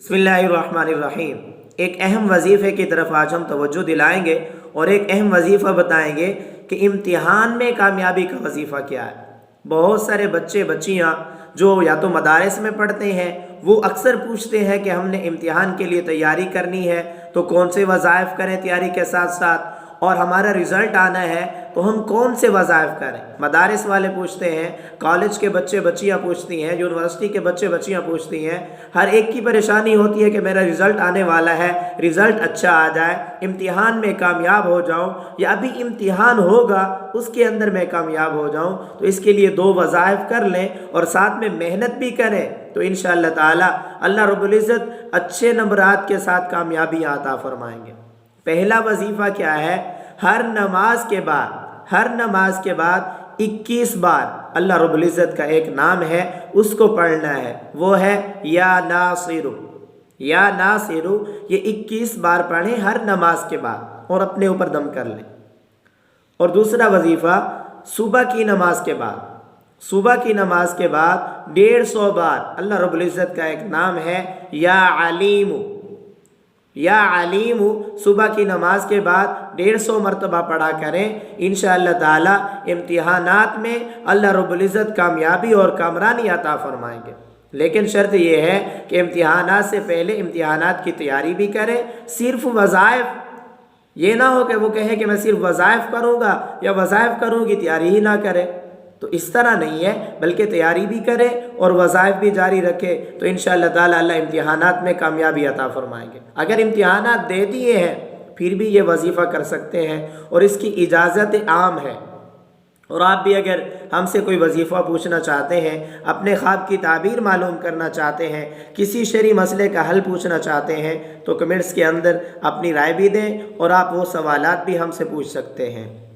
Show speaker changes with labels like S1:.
S1: बिस्मिल्लाहिर्रहमानिर्रहीम। एक अहम वजीफ़े की तरफ आज हम तवज्जो दिलाएंगे और एक अहम वजीफ़ा बताएंगे कि इम्तिहान में कामयाबी का वजीफ़ा क्या है। बहुत सारे बच्चे बच्चियाँ जो या तो मदारिस में पढ़ते हैं वो अक्सर पूछते हैं कि हमने इम्तिहान के लिए तैयारी करनी है तो कौन से वज़ाइफ करें तैयारी के साथ साथ, और हमारा रिज़ल्ट आना है तो हम कौन से वज़ाइफ करें। मदारिस वाले पूछते हैं, कॉलेज के बच्चे बच्चियाँ पूछती हैं, यूनिवर्सिटी के बच्चे बच्चियाँ पूछती हैं। हर एक की परेशानी होती है कि मेरा रिज़ल्ट आने वाला है, रिज़ल्ट अच्छा आ जाए, इम्तिहान में कामयाब हो जाऊं, या अभी इम्तिहान होगा उसके अंदर मैं कामयाब हो जाऊं। तो इसके लिए दो वज़ाइफ कर लें और साथ में मेहनत भी करें तो इंशाअल्लाह ताला अल्लाह रब्बुल इज़्ज़त अच्छे नंबरात के साथ कामयाबी अता फरमाएंगे। पहला वजीफ़ा क्या है, हर नमाज के बाद 21 बार अल्लाह रब्बुल इज़्ज़त का एक नाम है उसको पढ़ना है, वो है या नासिरु। या नासिरु ये 21 बार पढ़ें हर नमाज के बाद और अपने ऊपर दम कर लें। और दूसरा वजीफ़ा सुबह की नमाज के बाद, 150 बार अल्लाह रब्बुल इज़्ज़त का एक नाम है या अलीमु। या अलीमु सुबह की नमाज के बाद 150 मरतबा पढ़ा करें। इंशाअल्लाह ताला इम्तिहानात में अल्लाह रब्बुल इज़्ज़त कामयाबी और कामरानी अता फरमाएंगे। लेकिन शर्त यह है कि इम्तिहानात से पहले इम्तिहानात की तैयारी भी करें। सिर्फ वज़ाइफ ये ना हो कि वो कहे कि मैं सिर्फ वज़ाइफ करूँगा या वज़ाइफ करूँगी, तैयारी ही ना करें, तो इस तरह नहीं है, बल्कि तैयारी भी करें और वज़ाइफ भी जारी रखें तो इंशाअल्लाह ताला अल्लाह इम्तिहानात में कामयाबी अता फरमाएंगे। अगर इम्तिहानात दे दिए हैं फिर भी ये वजीफ़ा कर सकते हैं और इसकी इजाज़त आम है। और आप भी अगर हमसे कोई वजीफ़ा पूछना चाहते हैं, अपने ख्वाब की ताबीर मालूम करना चाहते हैं, किसी शरई मसले का हल पूछना चाहते हैं तो कमेंट्स के अंदर अपनी राय भी दें और आप वो सवालात भी हमसे पूछ सकते हैं।